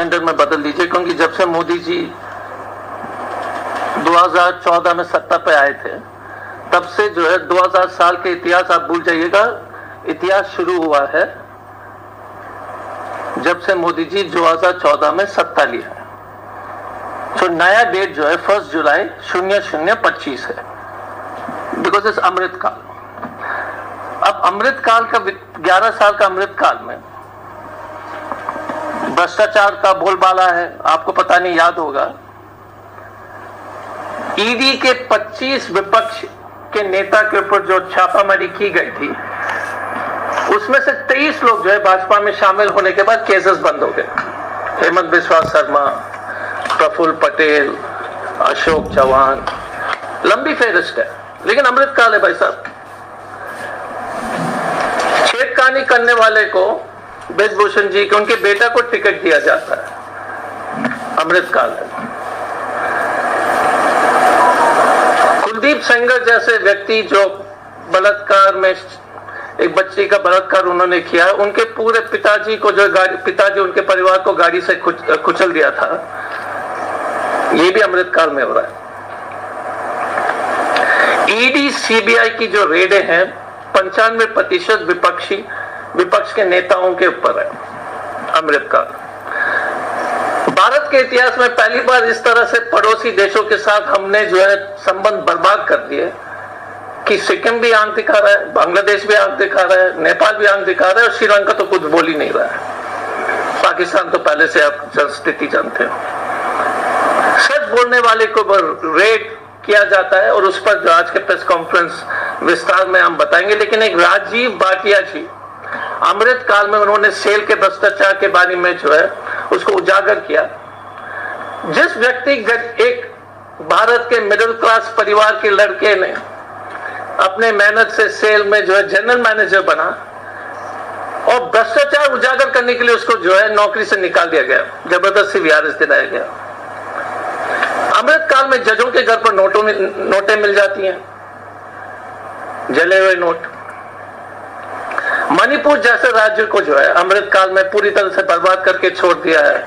Calendar में बदल दीजिए, क्योंकि जब से मोदी जी 2014 में सत्ता पे आए थे तब से जो है 2000 साल के इतिहास आप भूल जाइएगा, इतिहास शुरू हुआ है जब से मोदी जी 2014 में सत्ता लिया है। तो नया डेट जो है 1 जुलाई 0025 है, बिकॉज इस अमृत काल। अब अमृत काल का 11 साल का अमृत काल में भ्रष्टाचार का बोलबाला है, आपको पता नहीं याद होगा। ईडी के 25 विपक्ष के नेता के ऊपर जो छापामारी की गई थी उसमें से 23 लोग जो है भाजपा में शामिल होने के बाद केसेस बंद हो गए। हेमंत बिस्वा शर्मा, प्रफुल्ल पटेल, अशोक चौहान, लंबी फेहरिस्त है। लेकिन अमृत काल है भाई साहब। छेड़खानी करने वाले को ब्रजभूषण जी के उनके बेटा को टिकट दिया जाता है, अमृत काल है। कुलदीप सेंगर जैसे व्यक्ति जो बलात्कार में एक बच्ची का बलात्कार उन्होंने किया, उनके पूरे पिताजी को जो पिताजी उनके परिवार को गाड़ी से कुचल दिया था, ये भी अमृत काल में हो रहा है। ईडी सीबीआई की जो रेडें हैं 95% विपक्ष के नेताओं के ऊपर है, अमृत काल। भारत के इतिहास में पहली बार इस तरह से पड़ोसी देशों के साथ हमने जो है संबंध बर्बाद कर दिए कि सिक्किम भी आंख दिखा रहा है, बांग्लादेश भी आंख दिखा रहा है, नेपाल भी आंख दिखा रहा है और श्रीलंका तो कुछ बोल ही नहीं रहा है। पाकिस्तान तो पहले से आप स्थिति जानते हो। सच बोलने वाले को रेड किया जाता है और उस पर जो आज के प्रेस कॉन्फ्रेंस विस्तार में हम बताएंगे। लेकिन एक राजीव भाटिया जी अमृत काल में उन्होंने सेल के भ्रष्टाचार के बारे में जो है उसको उजागर किया। जिस व्यक्ति एक भारत के मिडिल क्लास परिवार के लड़के ने अपने मेहनत से सेल में जो है जनरल मैनेजर बना और भ्रष्टाचार उजागर करने के लिए उसको जो है नौकरी से निकाल दिया गया, जबरदस्ती वीआरएस दिलाया गया। अमृत काल में जजों के घर पर नोटें मिल जाती हैं, जले हुए नोट। मणिपुर जैसे राज्य को जो है अमृत काल में पूरी तरह से बर्बाद करके छोड़ दिया है।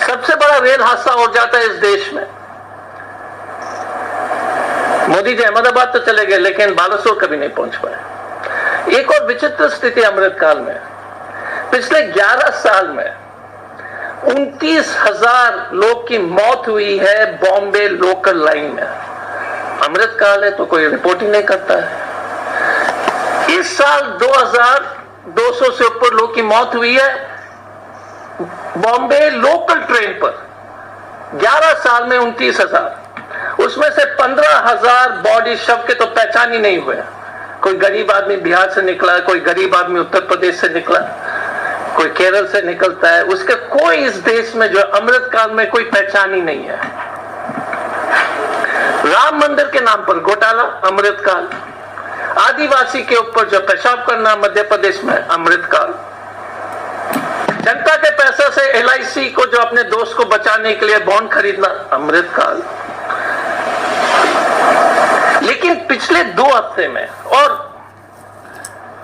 सबसे बड़ा रेल हादसा हो जाता है इस देश में। मोदी जी अहमदाबाद तो चले गए लेकिन बालासोर कभी नहीं पहुंच पाए। एक और विचित्र स्थिति अमृत काल में, पिछले 11 साल में 29,000 लोग की मौत हुई है बॉम्बे लोकल लाइन में। अमृत काल है तो कोई रिपोर्ट ही नहीं करता है। इस साल 2,200 से ऊपर लोग की मौत हुई है बॉम्बे लोकल ट्रेन पर। 11 साल में 29,000, उसमें से 15,000 बॉडी शव के तो पहचान ही नहीं हुए। कोई गरीब आदमी बिहार से निकला, कोई गरीब आदमी उत्तर प्रदेश से निकला, कोई केरल से निकलता है, उसके कोई इस देश में जो अमृत काल में कोई पहचान ही नहीं है। राम मंदिर के नाम पर घोटाला, अमृत काल। आदिवासी के ऊपर जो पेशाब करना मध्य प्रदेश में, अमृत काल। जनता के पैसे से एलआईसी को जो अपने दोस्त को बचाने के लिए बॉन्ड खरीदना, अमृत काल। लेकिन पिछले 2 हफ्ते में, और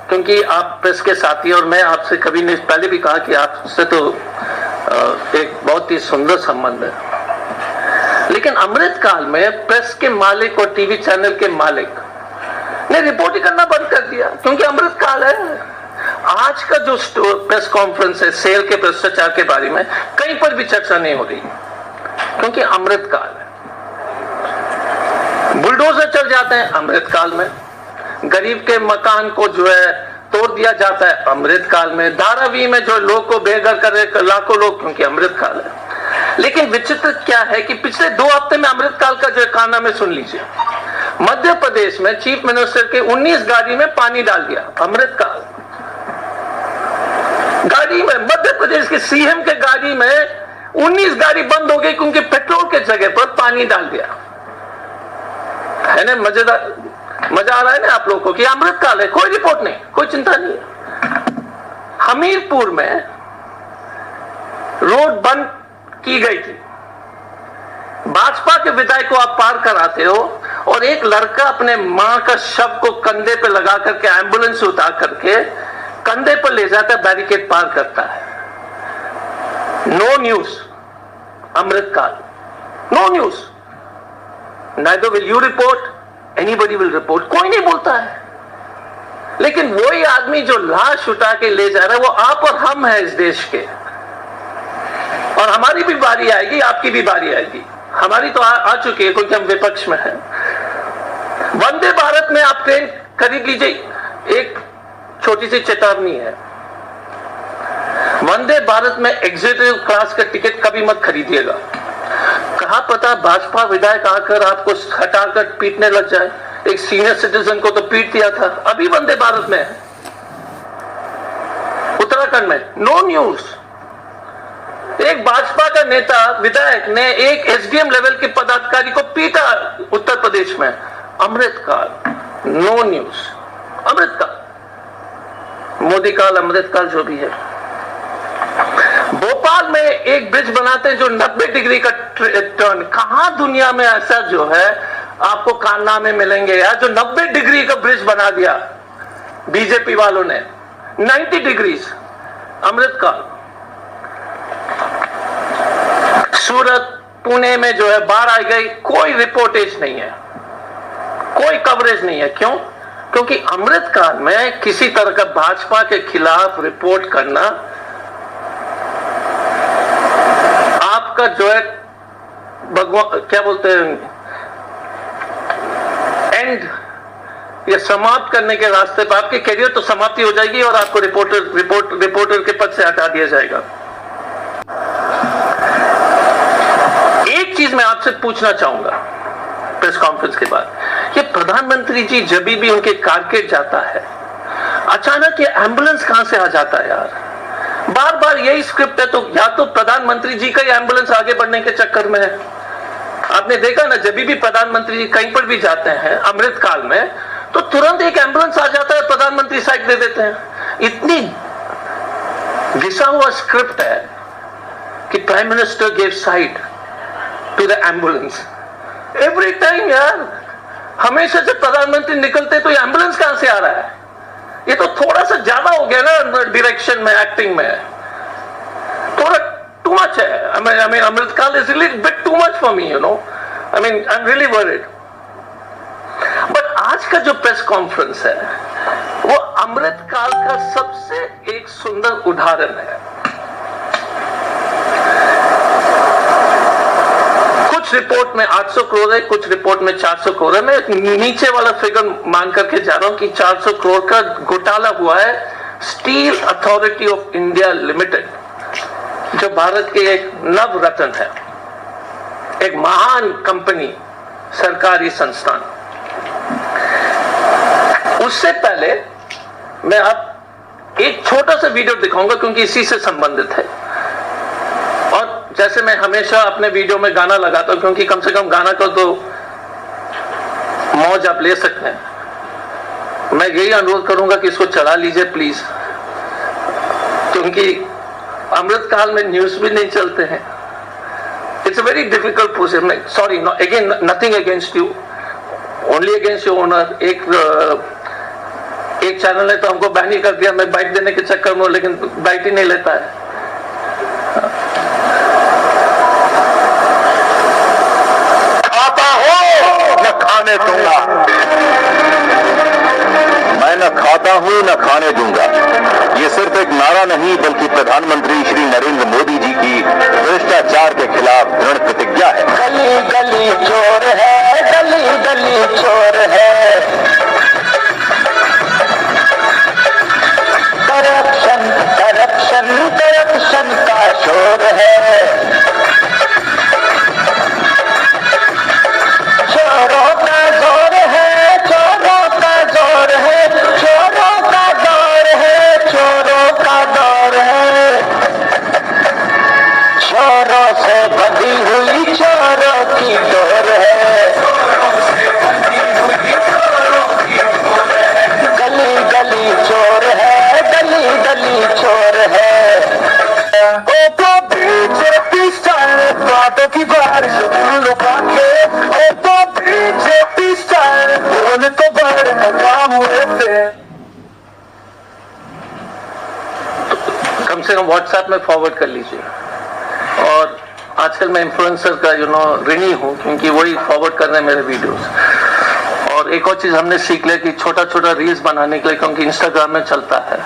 क्योंकि आप प्रेस के साथी और मैं आपसे कभी नहीं, पहले भी कहा कि आपसे तो एक बहुत ही सुंदर संबंध है, लेकिन अमृत काल में प्रेस के मालिक और टीवी चैनल के मालिक ने रिपोर्ट ही करना बंद कर दिया, क्योंकि अमृत काल है। आज का जो प्रेस कॉन्फ्रेंस है सेल के भ्रष्टाचार के बारे में कहीं पर भी चर्चा नहीं हो रही, क्योंकि अमृत काल है। बुलडोजर चल जाते हैं अमृत काल में, गरीब के मकान को जो है तोड़ दिया जाता है अमृत काल में, धारावी में जो लोग को बेघर करे लाखों लोग, क्योंकि अमृत काल है। लेकिन विचित्र क्या है कि पिछले 2 हफ्ते में अमृत काल का जो कारनामे सुन लीजिए। मध्य प्रदेश में चीफ मिनिस्टर के 19 गाड़ी में पानी डाल दिया, अमृत काल। गाड़ी में, मध्य प्रदेश के सीएम के गाड़ी में 19 गाड़ी बंद हो गई क्योंकि पेट्रोल के जगह पर पानी डाल दिया। है ना मजेदार, मजा आ रहा है ना आप लोगों को कि अमृत काल है, कोई रिपोर्ट नहीं, कोई चिंता नहीं है। हमीरपुर में रोड बंद की गई थी, भाजपा के विधायक को आप पार कराते हो और एक लड़का अपने मां का शव को कंधे पे लगा करके एम्बुलेंस से उतार करके कंधे पर ले जाता है, बैरिकेड पार करता है। No news, Amritkaal, no news, neither will you report, anybody will report, कोई नहीं बोलता है। लेकिन वही आदमी जो लाश उठा के ले जा रहा है वो आप और हम हैं इस देश के, और हमारी भी बारी आएगी, आपकी भी बारी आएगी। हमारी तो आ चुकी है क्योंकि हम विपक्ष में हैं। वंदे भारत में आप ट्रेन खरीद लीजिए, एक छोटी सी चेतावनी है, वंदे भारत में एग्जीक्यूटिव क्लास का टिकट कभी मत खरीदिएगा। कहा पता भाजपा विधायक आकर आपको हटाकर पीटने लग जाए। एक सीनियर सिटीजन को तो पीट दिया था, अभी वंदे भारत में है। उत्तराखंड में नो न्यूज, एक भाजपा का नेता विधायक ने एक एसडीएम लेवल के पदाधिकारी को पीटा उत्तर प्रदेश में। अमृतकाल, नो न्यूज, अमृतकाल, मोदी काल, अमृतकाल, जो भी है। भोपाल में एक ब्रिज बनाते हैं जो 90 डिग्री का टर्न, कहां दुनिया में ऐसा जो है आपको कारनामे मिलेंगे यार, जो 90 डिग्री का ब्रिज बना दिया बीजेपी वालों ने, 90 डिग्रीज। अमृतकाल, सूरत, पुणे में जो है बाढ़ आ गई, कोई रिपोर्टेज नहीं है, कोई कवरेज नहीं है। क्यों? क्योंकि अमृतकाल में किसी तरह का भाजपा के खिलाफ रिपोर्ट करना आपका जो है भगवान क्या बोलते हैं, एंड या समाप्त करने के रास्ते पर, आपके करियर तो समाप्ति हो जाएगी और आपको रिपोर्टर के पद से हटा दिया जाएगा। एक चीज मैं आपसे पूछना चाहूंगा प्रेस कॉन्फ्रेंस के बाद, ये प्रधानमंत्री जी जब भी उनके कारकेट जाता है, अचानक ये एम्बुलेंस कहां से आ जाता है यार? बार बार यही स्क्रिप्ट है, तो या तो प्रधानमंत्री जी का ही एम्बुलेंस आगे बढ़ने के चक्कर में है। आपने देखा ना, जब भी प्रधानमंत्री जी कहीं पर भी जाते हैं अमृतकाल में, तो तुरंत एक एम्बुलेंस आ जाता है, प्रधानमंत्री साइड दे देते हैं। इतनी घिसा हुआ स्क्रिप्ट है कि prime minister give side to the ambulance every time यार। हमेशा जब प्रधानमंत्री निकलते तो ये एम्बुलेंस कहां से आ रहा है? ये तो थोड़ा सा ज्यादा हो गया ना डायरेक्शन में, एक्टिंग में, थोड़ा टू मच है। I mean, Amrit Kaal is a little bit too much for me, you know. I mean, I'm really worried. But आज का जो प्रेस कॉन्फ्रेंस है वो अमृतकाल का सबसे एक सुंदर उदाहरण है। कुछ रिपोर्ट में 800 करोड़ है, कुछ रिपोर्ट में 400 करोड़ है। मैं नीचे वाला फिगर मान करके जा रहा हूं कि 400 करोड़ का घोटाला हुआ है steel authority of India limited, जो भारत के एक नव रत्न है, एक महान कंपनी, सरकारी संस्थान। उससे पहले मैं आप एक छोटा सा वीडियो दिखाऊंगा क्योंकि इसी से संबंधित है। और जैसे मैं हमेशा अपने वीडियो में गाना लगाता हूं, क्योंकि कम से कम गाना को तो मौज आप ले सकते हैं। मैं यही अनुरोध करूंगा कि इसको चला लीजिए प्लीज, क्योंकि अमृतकाल में न्यूज भी नहीं चलते हैं। It's a very difficult process. Sorry, again nothing against you, only against your owner. एक चैनल ने तो हमको बैन ही कर दिया, मैं बाइट देने के चक्कर में, लेकिन बाइट ही नहीं लेता है। खाता हो न खाने दूंगा, मैं न खाता हूं न खाने दूंगा। ये सिर्फ एक नारा नहीं बल्कि प्रधानमंत्री श्री नरेंद्र मोदी जी की भ्रष्टाचार के खिलाफ दृढ़ प्रतिज्ञा है। गली गली चोर है, गली गली चोर है, करप्शन करप्शन करप्शन का शोर है। चोरों का जोर है, चोरों का जोर है, चोरों का दौर है, चोरों का दौर है। चोरों से बंधी हुई चोरों की डोर है। गली गली चोर है, गली गली चोर है। ओ तो बीजेपी स्टाइल बातों की बारिश लुका के, ओ तो बीजेपी स्टाइल बोल तो बड़े काम हुए थे। कम से कम व्हाट्सएप में फॉरवर्ड कर लीजिए। और आजकल मैं इन्फ्लुएंसर का ऋणी हूँ, क्योंकि वही फॉरवर्ड कर रहे हैं मेरे वीडियोस। और एक और चीज हमने सीख लिया कि छोटा छोटा रील्स बनाने के लिए, क्योंकि इंस्टाग्राम में चलता है।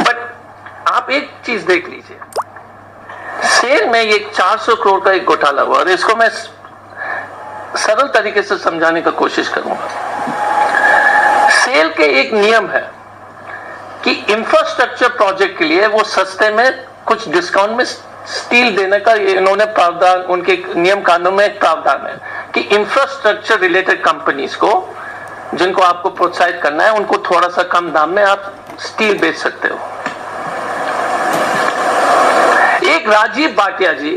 बट आप एक चीज देख लीजिए, सेल में ये 400 करोड़ का एक घोटाला हुआ, और इसको मैं सरल तरीके से समझाने का कोशिश करूंगा। सेल के एक नियम है कि इंफ्रास्ट्रक्चर प्रोजेक्ट के लिए वो सस्ते में कुछ डिस्काउंट में स्टील देने का इन्होंने प्रावधान, उनके नियम कानून में एक प्रावधान है कि इंफ्रास्ट्रक्चर रिलेटेड कंपनीज को, जिनको आपको प्रोत्साहित करना है, उनको थोड़ा सा कम दाम में आप स्टील बेच सकते हो। एक राजीव भाटिया जी,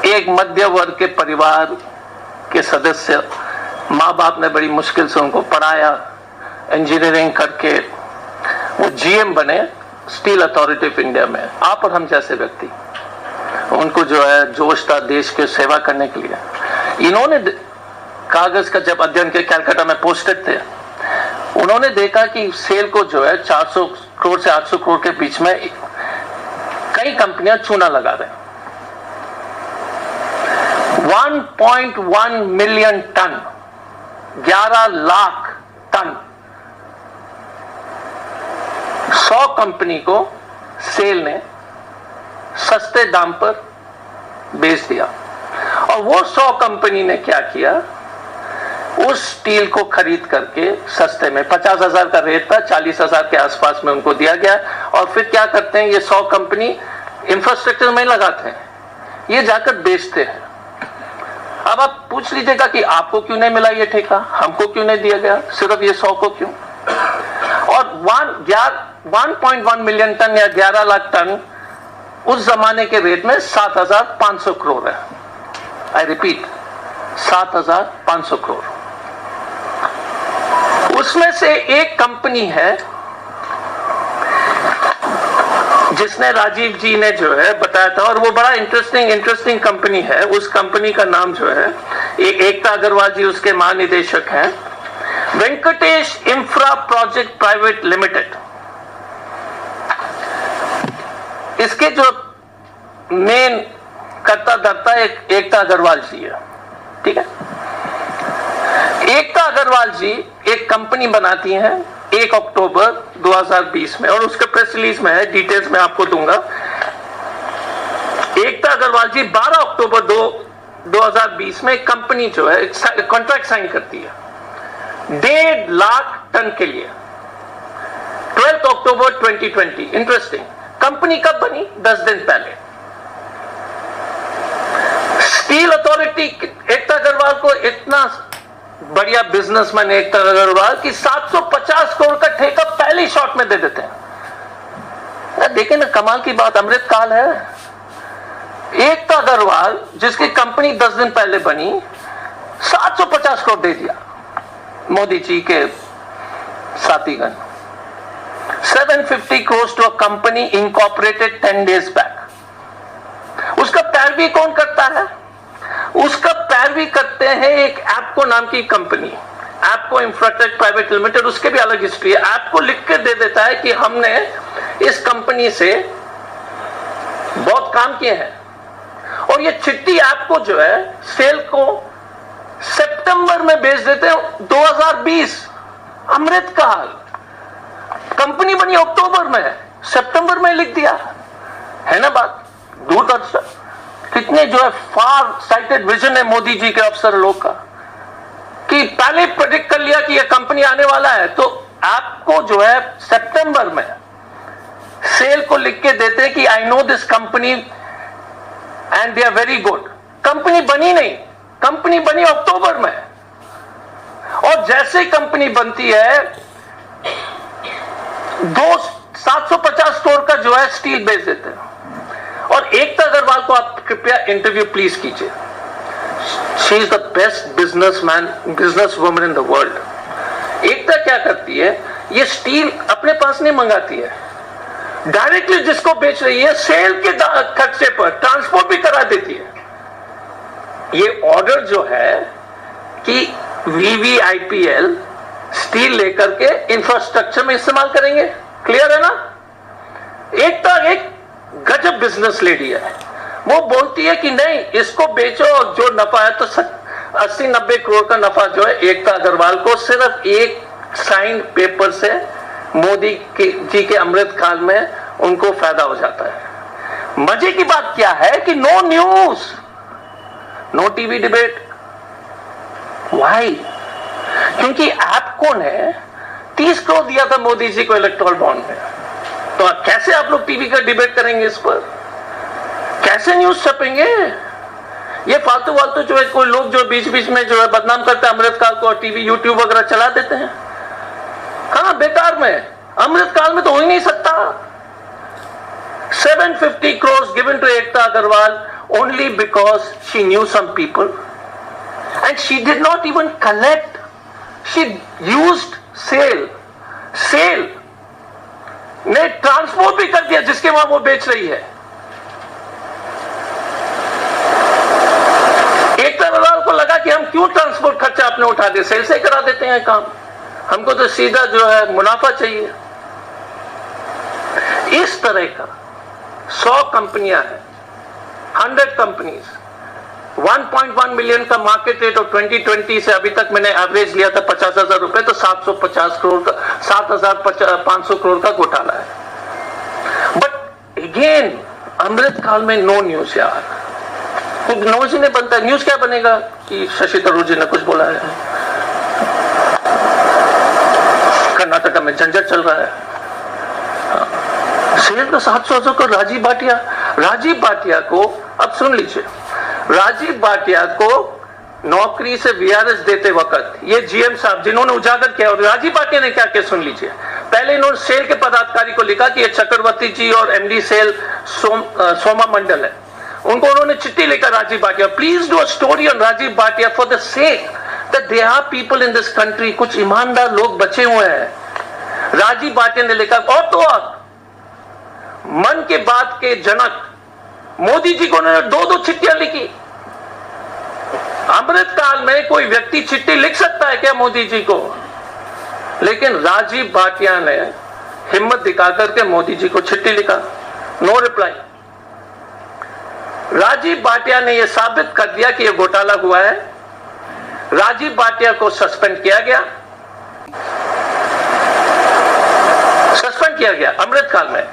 एक मध्य वर्ग के परिवार के सदस्य, माँ बाप ने बड़ी मुश्किल से उनको पढ़ाया, इंजीनियरिंग करके वो जीएम बने स्टील अथॉरिटी ऑफ इंडिया में। आप और हम जैसे व्यक्ति, उनको जो है जोश था देश की सेवा करने के लिए। इन्होंने कागज का जब अध्ययन किया, कैलकाटा में पोस्टेड थे, उन्होंने देखा कि सेल को जो है 400 करोड़ से 800 करोड़ के बीच में कई कंपनियां चूना लगा रहे हैं। 1.1 million ton, 11 lakh ton 100 company को सेल ने सस्ते दाम पर बेच दिया। और वो 100 कंपनी ने क्या किया, उस स्टील को खरीद करके सस्ते में 50,000 का रेट था, 40,000 के आसपास में उनको दिया गया। और फिर क्या करते हैं, ये 100 कंपनी इंफ्रास्ट्रक्चर में लगाते हैं, ये जाकर बेचते हैं। अब आप पूछ लीजिएगा कि आपको क्यों नहीं मिला ये ठेका, हमको क्यों नहीं दिया गया, सिर्फ ये 100 को क्यों? और 1.1 मिलियन टन या 11 लाख टन उस जमाने के रेट में 7,500 करोड़ है। I repeat, 7,500 crore. उसमें से एक कंपनी है जिसने राजीव जी ने जो है बताया था, और वो बड़ा इंटरेस्टिंग कंपनी है। उस कंपनी का नाम जो है, एकता अग्रवाल जी उसके महानिदेशक हैं, Venkatesh infra project private limited. इसके जो मेन कर्ता धर्ता एकता अग्रवाल जी है, ठीक है। एकता अग्रवाल जी एक कंपनी बनाती हैं 1 अक्टूबर 2020 में, और उसके प्रेस रिलीज में है, डिटेल्स में आपको दूंगा। एकता अग्रवाल जी 12 अक्टूबर 2020 में कंपनी जो है कॉन्ट्रैक्ट साइन करती है 1.5 लाख टन के लिए। 12 अक्टूबर 2020। इंटरेस्टिंग, कंपनी कब बनी? 10 दिन पहले। स्टील अथॉरिटी, एकता अग्रवाल को, इतना बढ़िया बिजनेसमैन एकता अग्रवाल की 750 करोड़ का ठेका पहले शॉट में दे देते हैं। देखें ना, कमाल की बात, अमृत काल है। एकता अग्रवाल जिसकी कंपनी 10 दिन पहले बनी, 750 करोड़ दे दिया मोदी जी के साथीगण। 750 crores to a company incorporated 10 days back। उसका पैरवी कौन करता है? उसका पैरवी करते हैं एक एप्को नाम की company, Apco Infratech private limited. उसके भी अलग हिस्ट्री है। एप्को लिख के दे देता है कि हमने इस कंपनी से बहुत काम किए हैं, और ये चिट्ठी एप्को जो है सेल को सितंबर में बेच देते हैं 2020। अमृत काल, कंपनी बनी अक्टूबर में, सितंबर में लिख दिया है ना। बात दूरदर्शन, कितने जो है फार साइटेड विजन है मोदी जी के अफसर लोग का, कि पहले प्रेडिक्ट कर लिया कि ये कंपनी आने वाला है। तो आपको जो है सितंबर में सेल को लिख के देते हैं कि I know this company and they are very good. Company बनी नहीं, कंपनी बनी अक्टूबर में, और जैसे कंपनी बनती है 750 करोड़ का जो है स्टील बेच देते हैं। और एकता अग्रवाल को आप कृपया इंटरव्यू प्लीज कीजिए। She is the best business woman in the world. Ekta क्या करती है, ये स्टील अपने पास नहीं मंगाती है, डायरेक्टली जिसको बेच रही है सेल के खर्चे पर ट्रांसपोर्ट भी करा देती है। ये ऑर्डर जो है कि VVIPL स्टील लेकर के इंफ्रास्ट्रक्चर में इस्तेमाल करेंगे, क्लियर है ना। एकता एक बिजनेस लेडी है, वो बोलती है कि नहीं इसको बेचो और जो नफा है तो 80-90 करोड़ का नफा जो है एकता अग्रवाल को सिर्फ एक साइन पेपर से मोदी जी के अमृत काल में उनको फायदा हो जाता है। मजे की बात क्या है कि no news, no TV debate. Why? क्योंकि आपको ने 30 करोड़ दिया था मोदी जी को इलेक्टोरल बॉन्ड में, तो कैसे आप लोग टीवी का डिबेट करेंगे इस पर? कैसे न्यूज छपेंगे? ये फालतू फालतू जो है कोई लोग जो बीच बीच में जो है बदनाम करते हैं अमृतकाल को और टीवी यूट्यूब वगैरह चला देते हैं। हाँ, बेकार में, अमृतकाल में तो हो ही नहीं सकता। 750 crores given to Ekta Agarwal only because she knew some people and she did not even collect. She used sale ने ट्रांसपोर्ट भी कर दिया जिसके वहां वो बेच रही है। एकता अग्रवाल को लगा कि हम क्यों ट्रांसपोर्ट खर्चा अपने उठा दे, सेल से करा देते हैं काम, हमको तो सीधा जो है मुनाफा चाहिए। इस तरह का 100 कंपनियां हैं, 100 कंपनीज, 1.1 मिलियन का मार्केट रेट और 2020 से अभी तक मैंने एवरेज लिया था 50,000 रुपए, तो 750 करोड़ का 7,500 करोड़ का घोटाला है। बट अगेन अमृतकाल में नो न्यूज यार, कुछ न्यूज ही नहीं बनता। न्यूज क्या बनेगा कि शशि थरूर जी ने कुछ बोला है, कर्नाटक में झंझट चल रहा है। सेल तो 700 को राजीव भाटिया को, अब सुन लीजिए, राजीव भाटिया को नौकरी से वीआरएस देते वक्त ये जीएम साहब जिन्होंने उजागर किया, और राजीव भाटिया ने क्या किया सुन लीजिए। पहले इन्होंने सेल के पदाधिकारी को लिखा कि ये चक्रवर्ती जी और एमडी सेल सोमा मंडल है, उनको उन्होंने चिट्ठी लिखा Rajiv Bhatia, please do a story on Rajiv Bhatia for the sake that there are people in this country, कुछ ईमानदार लोग बचे हुए हैं। राजीव भाटिया ने लिखा, और तो और मन के बात के जनक मोदी जी को उन्होंने 2-2 चिट्ठियां लिखी। अमृतकाल में कोई व्यक्ति चिट्ठी लिख सकता है क्या मोदी जी को? लेकिन राजीव भाटिया ने हिम्मत दिखाकर के मोदी जी को चिट्ठी लिखा, नो रिप्लाई। राजीव भाटिया ने यह साबित कर दिया कि यह घोटाला हुआ है। राजीव भाटिया को सस्पेंड किया गया, अमृतकाल में।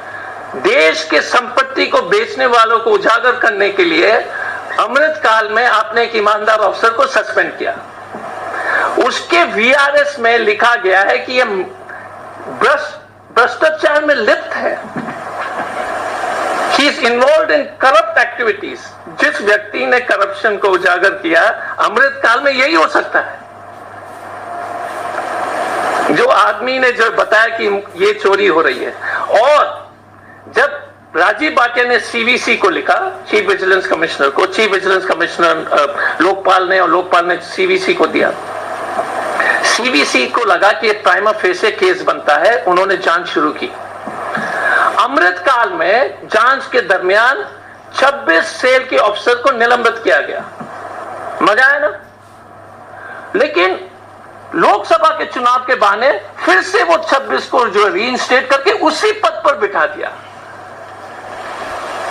देश के संपत्ति को बेचने वालों को उजागर करने के लिए अमृतकाल में आपने एक ईमानदार अफसर को सस्पेंड किया। उसके वीआरएस में लिखा गया है कि यह भ्रष्टाचार में लिप्त है, he is involved in corrupt activities. जिस व्यक्ति ने करप्शन को उजागर किया अमृतकाल में यही हो सकता है। जो आदमी ने जो बताया कि ये चोरी हो रही है, और जब राजीव भाटिया ने सीवीसी को लिखा, चीफ विजिलेंस कमिश्नर को, चीफ विजिलेंस कमिश्नर लोकपाल ने, और लोकपाल ने सीवीसी को दिया। सीवीसी को लगा कि प्राइमा फेसे केस बनता है, उन्होंने जांच शुरू की। अमृतकाल में जांच के दरमियान 26 सेल के अफसर को निलंबित किया गया। मजा आया ना? लेकिन लोकसभा के चुनाव के बहाने फिर से वो 26 को जो रीइंस्टेट करके उसी पद पर बिठा दिया।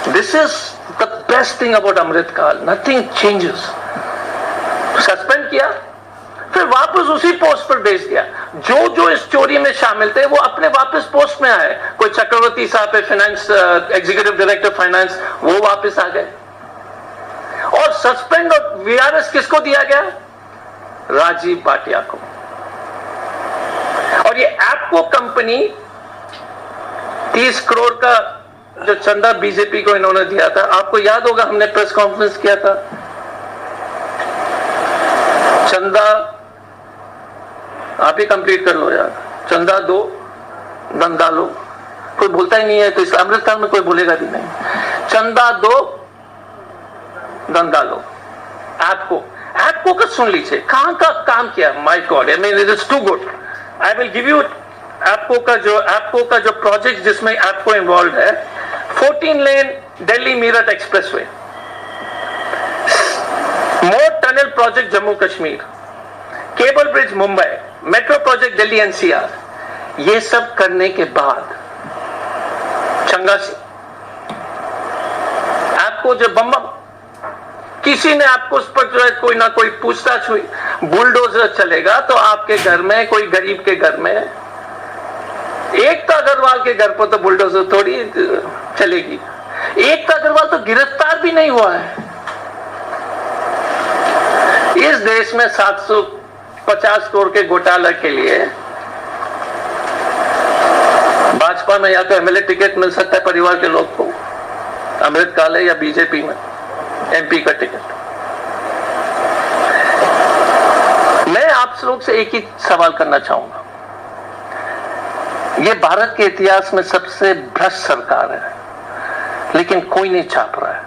This is the best thing about Amritkaal, nothing changes. Suspend किया, फिर वापस उसी पोस्ट पर भेज दिया। जो जो इस चोरी में शामिल थे वो अपने वापस पोस्ट में आए। कोई चक्रवर्ती साहब है फाइनेंस, एग्जीक्यूटिव डायरेक्टर फाइनेंस, वो वापस आ गए। और सस्पेंड और वीआरएस किसको दिया गया? राजीव भाटिया को। और ये एप्को कंपनी 30 करोड़ का जो चंदा बीजेपी को इन्होंने दिया था, आपको याद होगा हमने प्रेस कॉन्फ्रेंस किया था। चंदा आप ही कंप्लीट कर लो यार, चंदा दो धंधा लो, कोई भूलता ही नहीं है, तो इस अमृतकाल में कोई भूलेगा भी नहीं। चंदा दो धंधा लो। एप्को का सुन लीजिए कहां का काम किया, my god, I mean it is too good. I will give you Apco का जो प्रोजेक्ट जिसमें एप्को इन्वॉल्व है, 14 lane Delhi Meerut expressway, Morh tunnel project Jammu Kashmir, cable bridge Mumbai, metro project Delhi NCR. ये सब करने के बाद आपको जो बम किसी ने आपको उस पर जो है कोई ना कोई पूछताछ हुई, बुलडोजर चलेगा तो आपके घर में, कोई गरीब के घर में, एकता अग्रवाल के घर पर तो बुलडोजर थोड़ी चलेगी। एकता अग्रवाल तो गिरफ्तार भी नहीं हुआ है। इस देश में 750 करोड़ के घोटाला के लिए भाजपा में या तो एमएलए टिकट मिल सकता है परिवार के लोग को, अमृत काले, या बीजेपी में एमपी का टिकट। मैं आप लोग से एक ही सवाल करना चाहूंगा, यह भारत के इतिहास में सबसे भ्रष्ट सरकार है, लेकिन कोई नहीं छाप रहा है।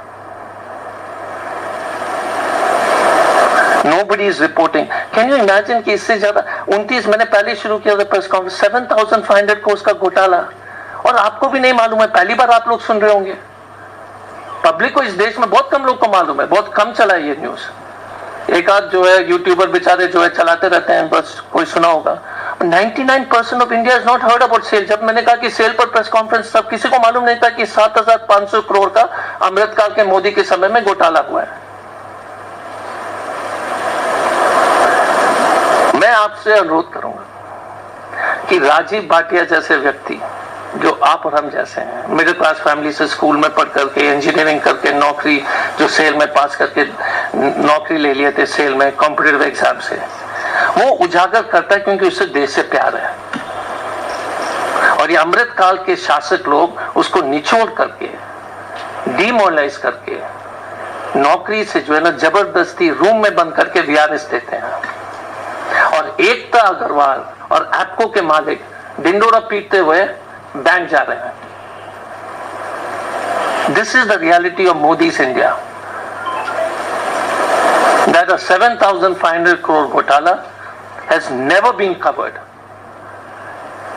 Nobody is reporting. Can you imagine कि इससे ज्यादा 29, मैंने पहले शुरू किया था प्रेस कॉन्फ्रेंस, 7,500 करोड़ का घोटाला, और आपको भी नहीं मालूम है, पहली बार आप लोग सुन रहे होंगे। पब्लिक को इस देश में बहुत कम लोग को मालूम है, बहुत कम चला है ये न्यूज। एक आध जो है यूट्यूबर बेचारे जो है चलाते रहते हैं, बस कोई सुना होगा। 99% of India is not heard about SAIL. जब मैंने कहा कि सेल पर प्रेस कॉन्फ्रेंस, तब किसी को मालूम नहीं था कि 7,500 करोड़ का अमृतकाल के मोदी के समय में घोटाला हुआ है। मैं आपसे अनुरोध करूंगा कि राजीव भाटिया जैसे व्यक्ति, जो आप और हम जैसे हैं, मिडिल क्लास फैमिली से स्कूल में पढ़ करके, इंजीनियरिंग करके, नौकरी जो सेल में पास करके नौकरी ले लिए थे सेल में कॉम्पिटिटिव एग्जाम से, वो उजागर करता है क्योंकि उससे देश से प्यार है। और ये अमृतकाल के शासक लोग उसको निचोड़ करके, डिमोरलाइज करके, नौकरी से जो है ना जबरदस्ती रूम में बंद करके वीआरएस देते हैं। और एकता अग्रवाल और एप्को के मालिक डिंडोरा पीटते हुए बैंक जा रहे हैं। This is the reality of Modi's India, that 7,500 crore घोटाला हैज नेवर बीन कवर्ड।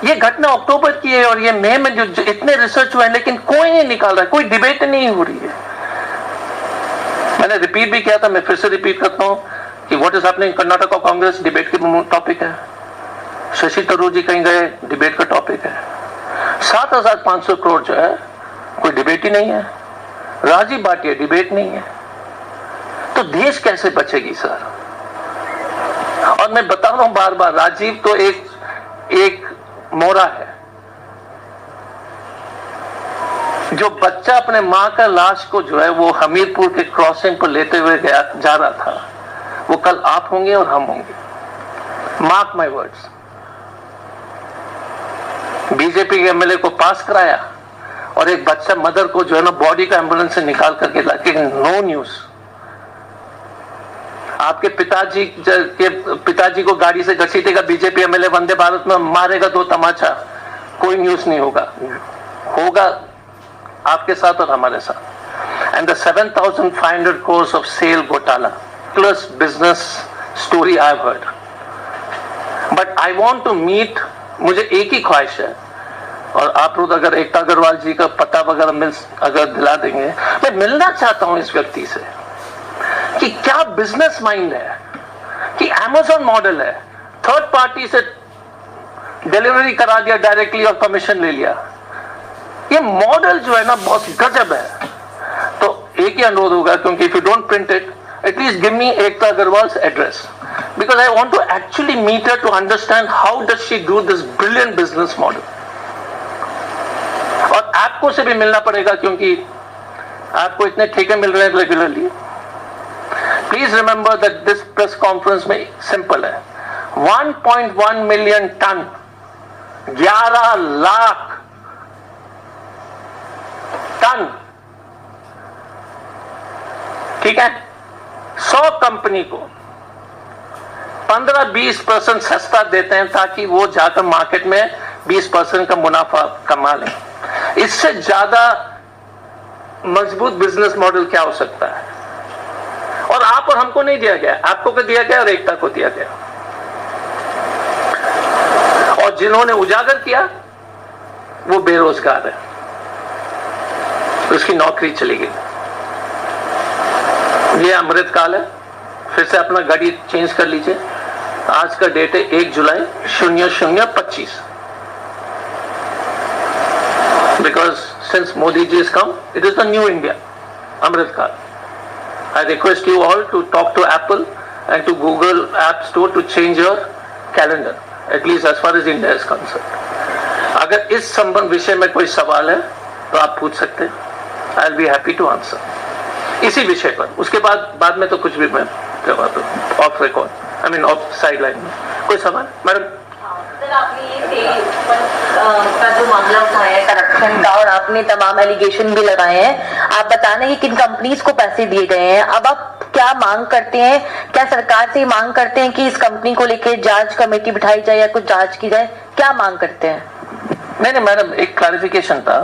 ये घटना अक्टूबर की है और ये मई में जो इतने रिसर्च हुए हैं, लेकिन कोई नहीं निकाल रहा है, कोई डिबेट नहीं हो रही है। मैंने रिपीट भी किया था, मैं फिर से रिपीट करता हूं कि what is happening Karnataka Congress debate की टॉपिक है। शशि थरूर जी कहीं गए, डिबेट का टॉपिक है। 7,500 करोड़ जो है कोई डिबेट ही नहीं है। राजीव भाटिया डिबेट नहीं है, तो देश कैसे बचेगी सर? और मैं बता रहा हूं बार बार, राजीव तो एक मोरा है। जो बच्चा अपने मां का लाश को जो है वो हमीरपुर के क्रॉसिंग पर लेते हुए जा रहा था, वो कल आप होंगे और हम होंगे। Mark my words. बीजेपी के एमएलए को पास कराया और एक बच्चा मदर को जो है ना बॉडी का एम्बुलेंस से निकाल करके लाके, नो न्यूज। आपके पिताजी को गाड़ी से घसीटेगा बीजेपी एमएलए, वंदे भारत में मारेगा 2 तमाचा, कोई न्यूज नहीं होगा आपके साथ और हमारे साथ। And the 7,500 crores of sale घोटाला plus business story I have heard, but I want to meet. मुझे एक ही ख्वाहिश है, और आप लोग अगर एकता अग्रवाल जी का पता वगैरह अगर दिला देंगे, मैं मिलना चाहता हूं इस व्यक्ति से कि क्या बिजनेस माइंड है, कि अमेज़न मॉडल है, थर्ड पार्टी से डिलीवरी करा दिया डायरेक्टली और कमीशन ले लिया। ये मॉडल जो है ना बहुत गजब है। तो एक ही अनुरोध होगा, क्योंकि if you don't print it, at least give me Ekta Agarwals address, because I want to actually meet her to understand how does she do this brilliant business model. और आपको से भी मिलना पड़ेगा, क्योंकि आपको इतने ठेके मिल रहे हैं regularly. Please remember that this press conference में सिंपल है, 1.1 मिलियन टन, 11 लाख टन, ठीक है। 100 कंपनी को 15-20% सस्ता देते हैं ताकि वो जाकर मार्केट में 20% का मुनाफा कमा लें। इससे ज्यादा मजबूत बिजनेस मॉडल क्या हो सकता है? और आप और हमको नहीं दिया गया, आपको को दिया गया और एकता को दिया गया। और जिन्होंने उजागर किया वो बेरोजगार है, उसकी नौकरी चली गई। ये अमृतकाल है। फिर से अपना गाड़ी चेंज कर लीजिए। आज का डेट है 1 जुलाई 2025, because since Modi ji is come, it is the new India. Amritkaal. I request you all to talk to Apple and to Google App Store to change your calendar, at least as far as India is concerned. अगर इस संबंध विषय में कोई सवाल है तो आप पूछ सकते हैं. I'll be happy to answer. इसी विषय पर. उसके बाद में तो कुछ भी मैं जवाब दूँ. Off record. I mean off sideline में. कोई सवाल, मैडम? सर, आपने ये का जो मामला उठाया है करप्शन का, और आपने तमाम एलिगेशन भी लगाए हैं. आप बता रहे हैं कि किन कंपनीज को पैसे दिए गए हैं. अब आप क्या मांग करते हैं? क्या सरकार से मांग करते हैं कि इस कंपनी को लेकर जांच कमेटी बिठाई जाए या कुछ जांच की जाए? क्या मांग करते हैं? नहीं मैडम, एक क्लैरिफिकेशन था,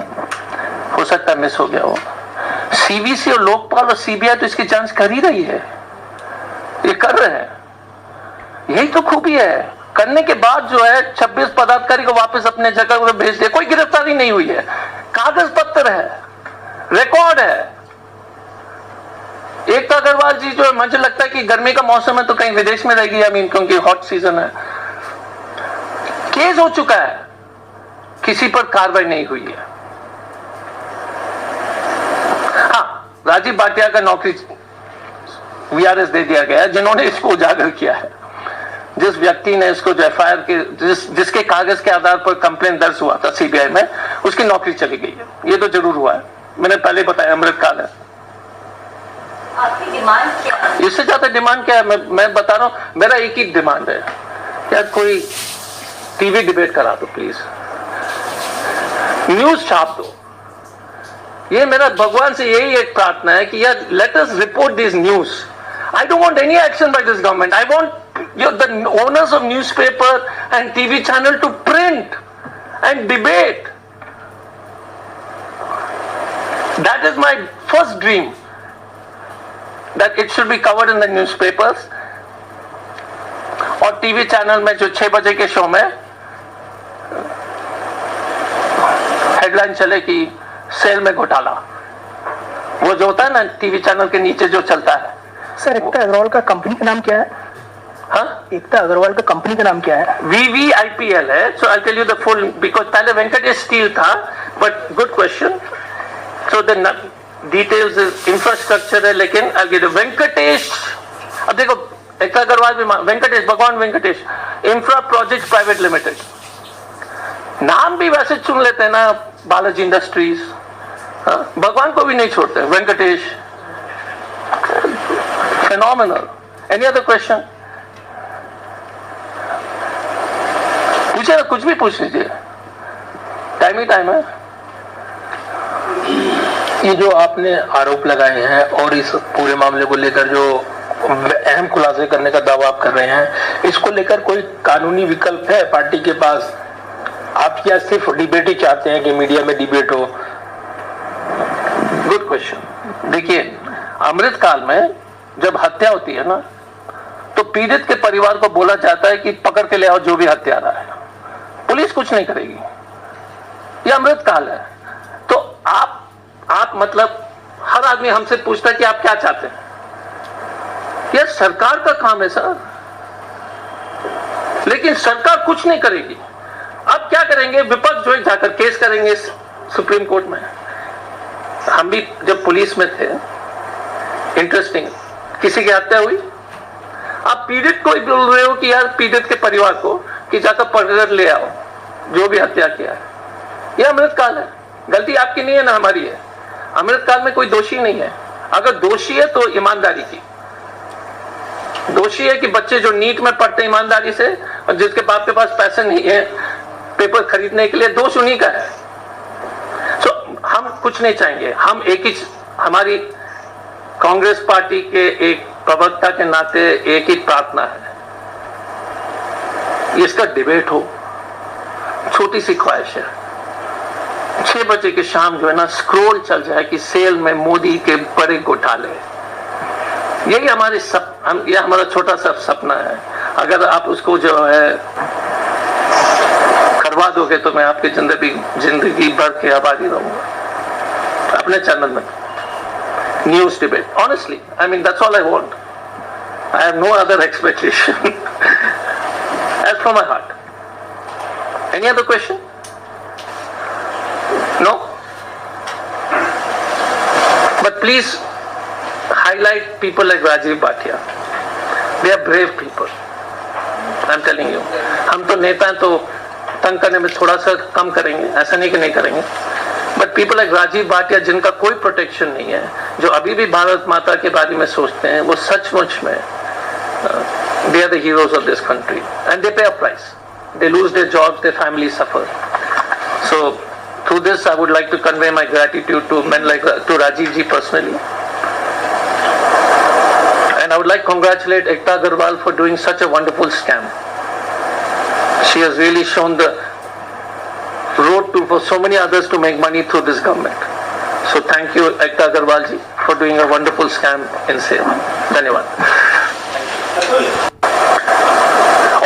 हो सकता है मिस हो गया हो. सीवीसी और लोकपाल और सीबीआई तो इसकी जांच कर ही रही है. ये कर रहे हैं. यही तो खूबी है. करने के बाद जो है 26 पदाधिकारी को वापस अपने जगह पर भेज दिया. कोई गिरफ्तारी नहीं हुई है. कागज पत्र है, रिकॉर्ड है. एकता अग्रवाल जी जो है, मुझे लगता है कि गर्मी का मौसम है तो कहीं विदेश में रहेगी. आई मीन क्योंकि हॉट सीजन है. केस हो चुका है, किसी पर कार्रवाई नहीं हुई है. हाँ, राजीव भाटिया का नौकरी वीआरएस दे दिया गया है, जिन्होंने इसको उजागर किया है. जिस व्यक्ति ने इसको जो एफआईआर के जिसके कागज के आधार पर कंप्लेंट दर्ज हुआ था सीबीआई में, उसकी नौकरी चली गई है. ये तो जरूर हुआ है. मैंने पहले बताया अमृतकाल है. आपकी डिमांड क्या है? इससे ज्यादा डिमांड क्या है? मैं बता रहा हूं, मेरा एक ही डिमांड है, क्या कोई टीवी डिबेट करा दो प्लीज, न्यूज छाप दो. ये मेरा भगवान से यही एक प्रार्थना है कि यार let us report this news. I don't want any action by this government. I want the owners of newspaper and TV channel to print and debate. That is my first dream, that it should be covered in the newspapers. और TV channel में जो 6 बजे के show में headline चले कि cell में घोटाला, वो जो होता है ना टीवी चैनल के नीचे जो चलता है. सर, एकता अग्रवाल का कंपनी का नाम क्या है? हाँ, एकता अग्रवाल का कंपनी का नाम क्या है? VVIPL है. So I tell you the full, because पहले वेंकटेश स्टील था, but good question. So the details infrastructure है, लेकिन आगे वेंकटेश, अब देखो एकता अग्रवाल भी वेंकटेश, भगवान Venkatesh infra project private limited. नाम भी वैसे चुन लेते हैं ना, बालाजी इंडस्ट्रीज. हाँ, भगवान को भी नहीं छोड़ते. Venkatesh, phenomenal. Any other question? पूछे ना, कुछ भी पूछ लीजिए, टाइम ही टाइम है. ये जो आपने आरोप लगाए हैं और इस पूरे मामले को लेकर जो अहम खुलासे करने का दावा आप कर रहे हैं, इसको लेकर कोई कानूनी विकल्प है पार्टी के पास? आप क्या सिर्फ डिबेट ही चाहते हैं कि मीडिया में डिबेट हो? Good question. देखिए, अमृतकाल में जब हत्या होती है ना, तो पीड़ित के परिवार को बोला जाता है कि पकड़ के ले आओ जो भी हत्यारा है. पुलिस कुछ नहीं करेगी. ये अमृतकाल है. तो आप मतलब हर आदमी हमसे पूछता है कि आप क्या चाहते हैं. यह सरकार का काम है सर, लेकिन सरकार कुछ नहीं करेगी. अब क्या करेंगे? विपक्ष जो है जाकर केस करेंगे सुप्रीम कोर्ट में. हम भी जब पुलिस में थे, इंटरेस्टिंग, किसी की हत्या हुई, आप पीड़ित को ही बोल रहे हो कि यार पीड़ित के परिवार को कि जाकर पकड़ ले आओ जो भी हत्या किया है. यह अमृतकाल है. गलती आपकी नहीं है ना हमारी है. अमृतकाल में कोई दोषी नहीं है. अगर दोषी है तो ईमानदारी की. दोषी है कि बच्चे जो नीट में पढ़ते ईमानदारी से और जिसके बाप के पास पैसे नहीं है पेपर खरीदने के लिए, दोष उन्हीं का है. तो हम कुछ नहीं चाहेंगे. हम एक ही, हमारी कांग्रेस पार्टी के एक प्रवक्ता के नाते एक ही प्रार्थना है, इसका डिबेट हो. छोटी सी ख्वाहिश है, 6 बजे के शाम जो है ना स्क्रोल चल जाए कि सेल में मोदी के बड़े घोटाले. यही हमारे यह हमारा छोटा सा सपना है. अगर आप उसको जो है करवा दोगे तो मैं आपकी जिंदगी भर के आबादी रहूंगा अपने चैनल में. News debate. Honestly, I mean that's all I want. I have no other expectation. As from my heart. Any other question? No? But please highlight people like Rajiv Bhatia. They are brave people. I'm telling you. हम तो नेता हैं तो तंग करने में थोड़ा सा कम करेंगे, ऐसा नहीं कि नहीं करेंगे. But people like Rajiv Bhatia जिनका कोई प्रोटेक्शन नहीं है, जो अभी भी भारत माता के बारे में सोचते हैं, वो सचमुच में they are the heroes of this country and they pay a price. They lose their jobs, their families suffer. So through this I would like to convey my gratitude to men like to Rajiv ji personally. And I would like to congratulate Ekta Agarwal for doing such a wonderful scam. She has really shown the road to for so many others to make money through this government. So thank you Ekta Agarwal ji for doing a wonderful scam in sale. धन्यवाद.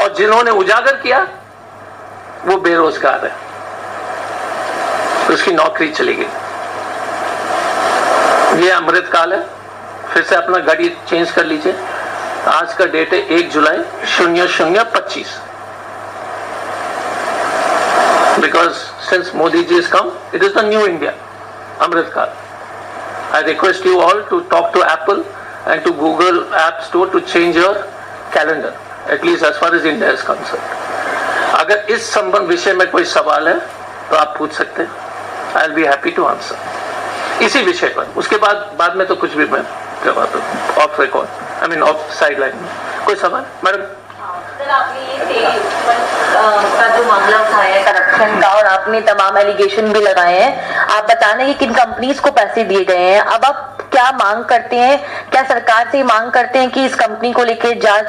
और जिन्होंने उजागर किया वो बेरोजगार है, उसकी नौकरी चली गई. ये अमृतकाल है. फिर से अपना गाड़ी चेंज कर लीजिए. आज का डेट है 1 जुलाई 2025. Because since Modi ji has come, it is the new India, Amritkal. I request you all to talk to Apple and to Google App Store to change your calendar, at least as far as India is concerned. अगर इस संबंध विषय में कोई सवाल है तो आप पूछ सकते हैं. I'll be happy to answer. इसी विषय पर. उसके बाद में तो कुछ भी मैं जवाब दूँ of record, I mean of sideline में. कोई सवाल मैडम? सर आपने ये तेल का जो मामला उठाया है करप्शन का, और आपने तमाम एलिगेशन भी लगाए हैं. आप बताने कि किन कंपनीज को पैसे दिए गए हैं. अब आप क्या मांग करते हैं? क्या सरकार से मांग करते हैं कि इस कंपनी को लेकर जांच